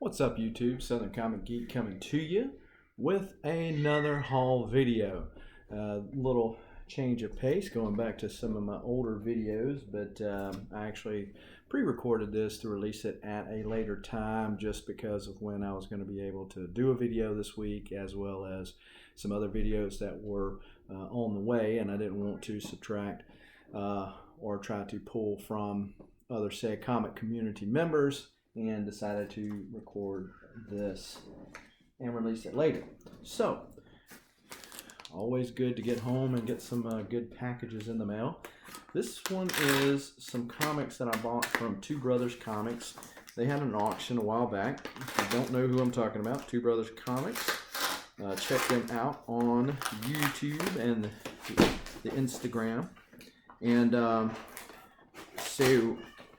What's up, YouTube? Southern Comic Geek coming to you with another haul video. Little change of pace, going back to some of my older videos, but I actually pre-recorded this to release it at a later time just because of when I was going to be able to do a video this week, as well as some other videos that were on the way, and I didn't want to subtract or try to pull from other said comic community members, and decided to record this and release it later. So, always good to get home and get some good packages in the mail. This one is some comics that I bought from Two Brothers Comics. They had an auction a while back. If you don't know who I'm talking about, Two Brothers Comics, check them out on YouTube and the Instagram. And so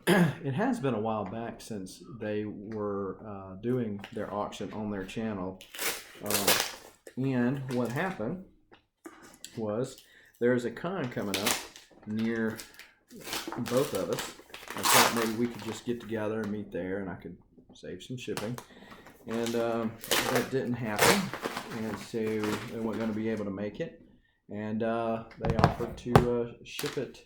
it has been a while back since they were doing their auction on their channel. And what happened was there's a con coming up near both of us. I thought maybe we could just get together and meet there and I could save some shipping. And that didn't happen. And so they weren't going to be able to make it. And they offered to ship it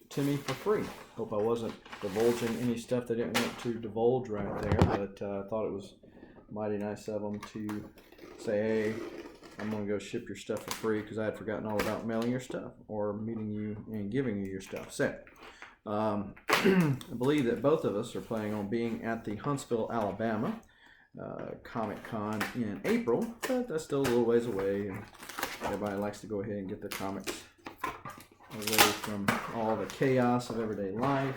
to me for free. Hope I wasn't divulging any stuff they didn't want to divulge right there, but I thought it was mighty nice of them to say, hey, I'm going to go ship your stuff for free, because I had forgotten all about mailing your stuff or meeting you and giving you your stuff. So I believe that both of us are planning on being at the Huntsville, Alabama Comic Con in April, but that's still a little ways away, and everybody likes to go ahead and get the comics away from all the chaos of everyday life,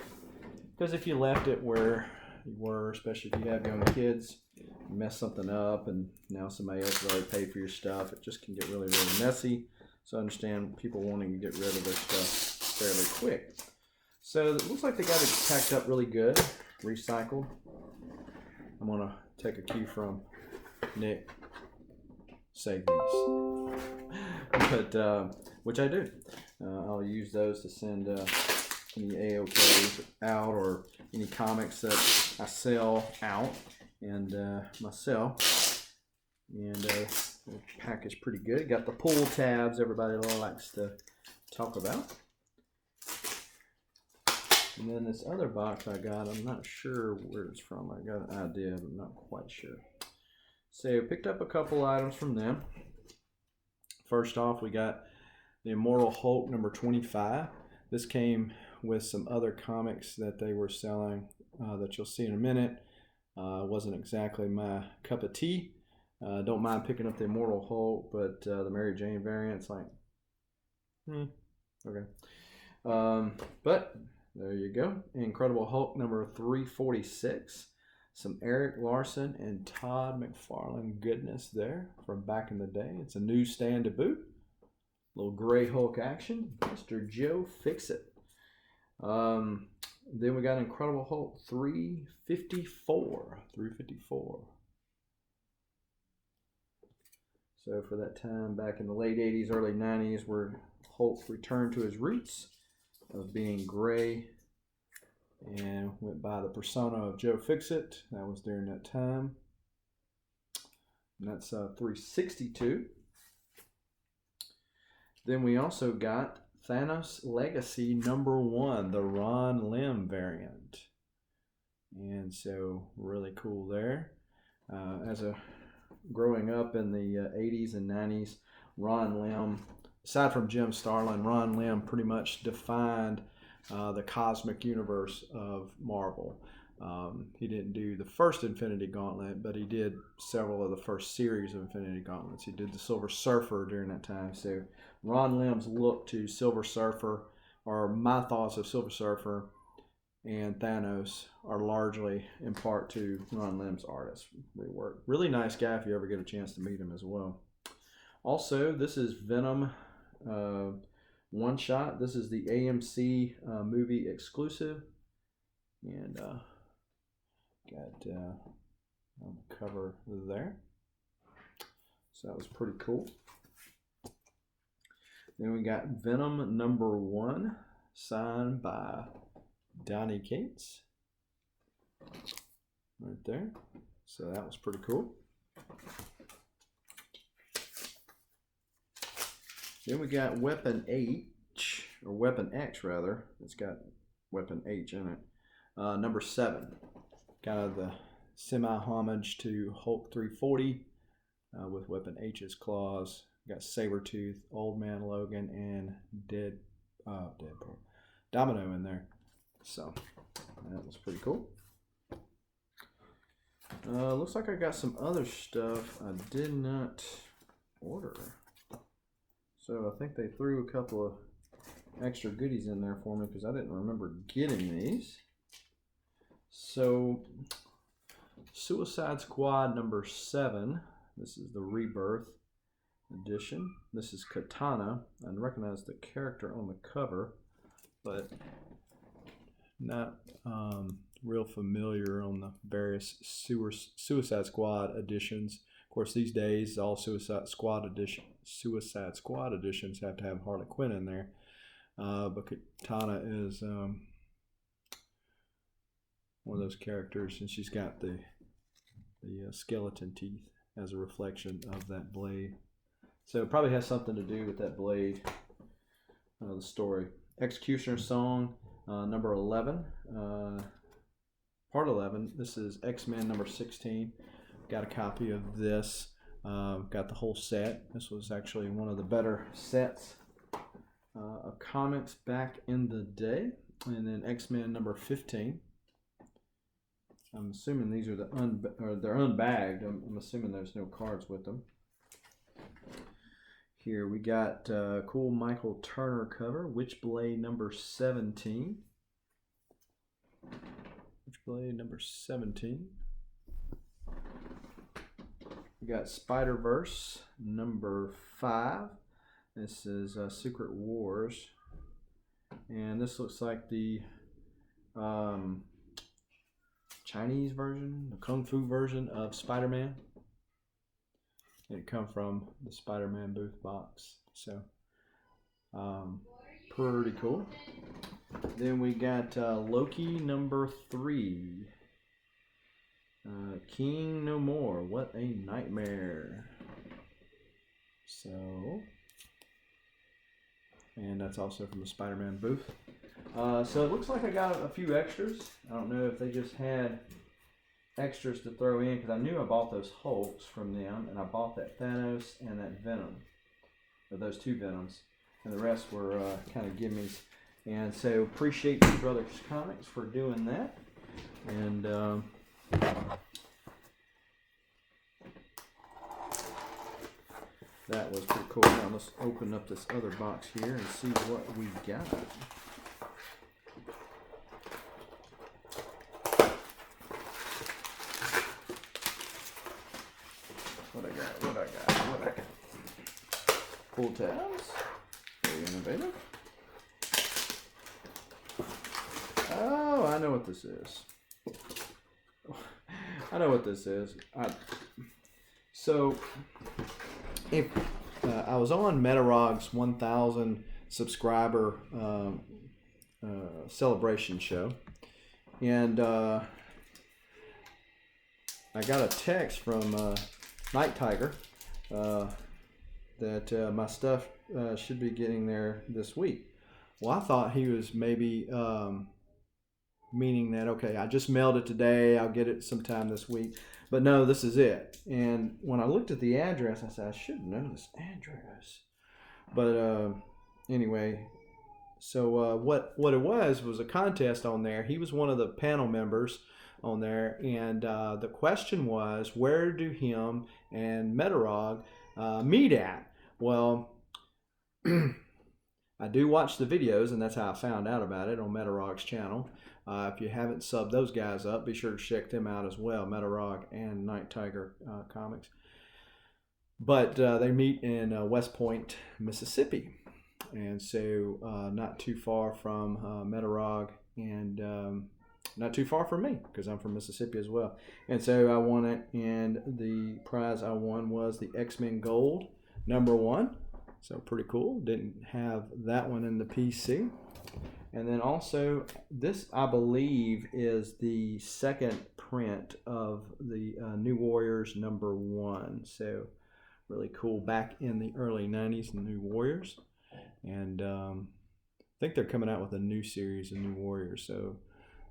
because if you left it where you were, especially if you have young kids, you mess something up and now somebody else has already paid for your stuff, it just can get really messy. So I understand people wanting to get rid of their stuff fairly quick. So it looks like they got it packed up really good, recycled. I'm going to take a cue from Nick, save these, but which I do. I'll use those to send any AOKs out, or any comics that I sell out and myself. And the package pretty good. Got the pull tabs everybody likes to talk about. And then this other box I got, I'm not sure where it's from. I got an idea, but I'm not quite sure. So I picked up a couple items from them. First off, we got the Immortal Hulk number 25. This came with some other comics that they were selling that you'll see in a minute. Wasn't exactly my cup of tea. Don't mind picking up the Immortal Hulk, but the Mary Jane variant's like, okay. But there you go. Incredible Hulk number 346. Some Eric Larson and Todd McFarlane goodness there from back in the day. It's a newsstand to boot. Little gray Hulk action. Mr. Joe Fixit. Then we got Incredible Hulk 354. 354. So for that time back in the late 80s, early 90s, where Hulk returned to his roots of being gray and went by the persona of Joe Fixit. That was during that time. And that's 362. Then we also got Thanos Legacy number 1, the Ron Lim variant. And so really cool there. Growing up in the 80s and 90s, Ron Lim, aside from Jim Starlin, Ron Lim pretty much defined the cosmic universe of Marvel. He didn't do the first Infinity Gauntlet, but he did several of the first series of Infinity Gauntlets. He did the Silver Surfer during that time. So Ron Lim's look to Silver Surfer, or my thoughts of Silver Surfer and Thanos, are largely in part to Ron Lim's artist rework. Really nice guy if you ever get a chance to meet him as well. Also, this is Venom one shot. This is the AMC movie exclusive, and got on the cover there. So that was pretty cool. Then we got Venom number 1, signed by Donny Cates. Right there. So that was pretty cool. Then we got Weapon H, or Weapon X rather. It's got Weapon H in it. Number 7. Kind of the semi-homage to Hulk 340 with Weapon H's claws. Got Sabretooth, Old Man Logan, and Deadpool. Domino in there. So that was pretty cool. Looks like I got some other stuff I did not order. So I think they threw a couple of extra goodies in there for me because I didn't remember getting these. So Suicide Squad number 7. This is the Rebirth edition. This is Katana. I recognize the character on the cover, but not real familiar on the various Suicide Squad editions. Of course, these days all Suicide Squad editions have to have Harley Quinn in there, but Katana is one of those characters, and she's got the skeleton teeth as a reflection of that blade. So it probably has something to do with that blade, the story. Executioner Song, number 11, part 11. This is X-Men number 16. Got a copy of this. Got the whole set. This was actually one of the better sets of comics back in the day. And then X-Men number 15. I'm assuming these are they're unbagged. I'm assuming there's no cards with them. Here we got cool Michael Turner cover, Witchblade number 17. Witchblade number 17. We got Spider-Verse number 5. This is Secret Wars. And this looks like the Chinese version, the Kung Fu version of Spider-Man. It come from the Spider-Man booth box. So, pretty cool. Then we got Loki number 3. King No More. What a nightmare. So, and that's also from the Spider-Man booth. So it looks like I got a few extras. I don't know if they just had extras to throw in, because I knew I bought those Hulks from them, and I bought that Thanos and that Venom, or those 2 Venoms, and the rest were kind of gimmies. And so appreciate Two Brothers Comics for doing that. And that was pretty cool. Now let's open up this other box here and see what we got. What I got. Pull tabs. Very innovative. Oh, I know what this is. So, if I was on Metarog's 1,000 subscriber celebration show, and I got a text from Night Tiger that my stuff should be getting there this week. Well, I thought he was maybe meaning that, okay, I just mailed it today, I'll get it sometime this week. But no, this is it. And when I looked at the address, I said, I should know this address. But anyway, so what it was a contest on there. He was one of the panel members on there, and the question was, where do him and Metarog meet at? Well, I do watch the videos, and that's how I found out about it on Metarog's channel. If you haven't subbed those guys up, be sure to check them out as well, Metarog and Night Tiger Comics. But they meet in West Point, Mississippi, and so not too far from Metarog, and not too far from me, because I'm from Mississippi as well. And so I won it, and the prize I won was the X-Men Gold number 1. So pretty cool. Didn't have that one in the PC. And then also, this I believe is the second print of the New Warriors #1. So really cool. Back in the early 90s, the New Warriors. And I think they're coming out with a new series of New Warriors. So,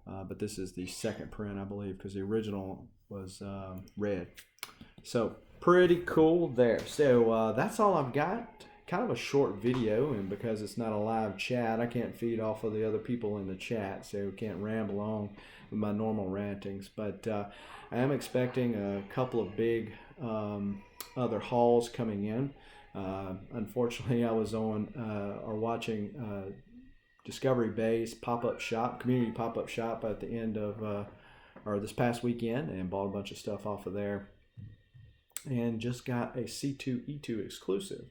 but this is the second print, I believe, because the original was red. So pretty cool there. So that's all I've got. Kind of a short video, and because it's not a live chat, I can't feed off of the other people in the chat, so can't ramble on with my normal rantings. But I am expecting a couple of big other hauls coming in. Unfortunately, I was on or watching Discovery Bay's pop-up shop, community pop-up shop at the end of or this past weekend, and bought a bunch of stuff off of there, and just got a C2E2 exclusive.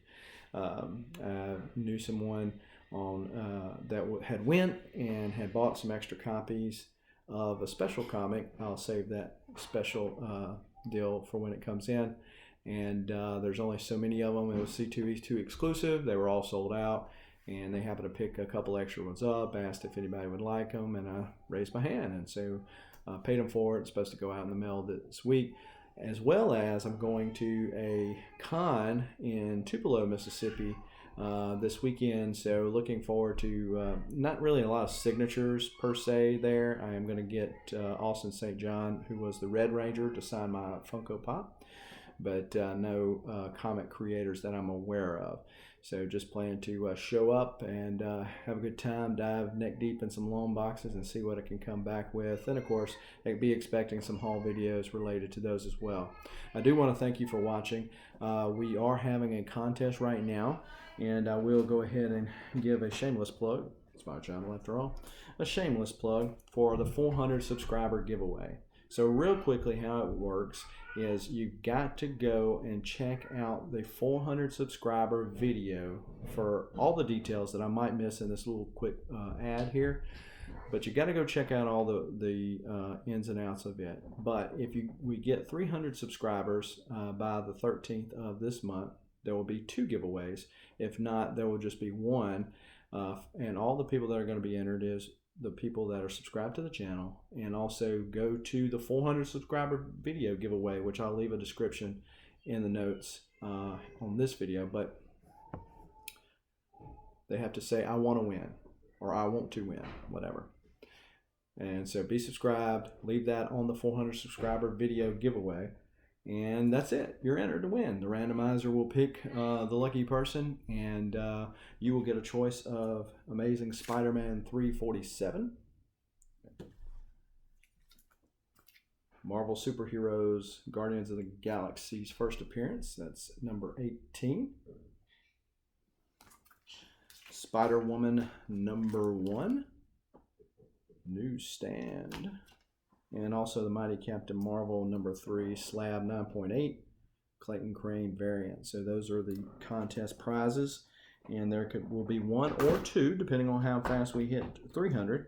Knew someone on that had went and had bought some extra copies of a special comic. I'll save that special deal for when it comes in. And there's only so many of them. It was C2E2 exclusive. They were all sold out, and they happened to pick a couple extra ones up. Asked if anybody would like them, and I raised my hand, and so paid them for it. It's supposed to go out in the mail this week. As well as I'm going to a con in Tupelo, Mississippi this weekend. So looking forward to not really a lot of signatures per se there. I am going to get Austin St. John, who was the Red Ranger, to sign my Funko Pop, but no comic creators that I'm aware of. So just plan to show up and have a good time, dive neck deep in some long boxes and see what I can come back with. And of course, I'll be expecting some haul videos related to those as well. I do want to thank you for watching. We are having a contest right now, and I will go ahead and give a shameless plug. It's my channel after all. A shameless plug for the 400 subscriber giveaway. So real quickly, how it works is you've got to go and check out the 400 subscriber video for all the details that I might miss in this little quick ad here. But you got to go check out all the ins and outs of it. But if we get 300 subscribers by the 13th of this month, there will be 2 giveaways. If not, there will just be one. And all the people that are going to be entered is the people that are subscribed to the channel, and also go to the 400 subscriber video giveaway, which I'll leave a description in the notes on this video. But they have to say, I want to win, or I want to win, whatever. And so be subscribed, leave that on the 400 subscriber video giveaway, and that's it. You're entered to win. The randomizer will pick the lucky person, and you will get a choice of Amazing Spider-Man 347, Marvel Superheroes Guardians of the Galaxy's first appearance, that's number 18, Spider-Woman #1, newsstand, and also the Mighty Captain Marvel #3, slab 9.8, Clayton Crane variant. So those are the contest prizes, and there will be 1 or 2 depending on how fast we hit 300,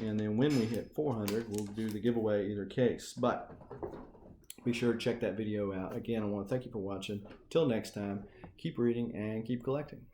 and then when we hit 400 we'll do the giveaway either case. But be sure to check that video out. Again, I want to thank you for watching. Till next time, keep reading and keep collecting.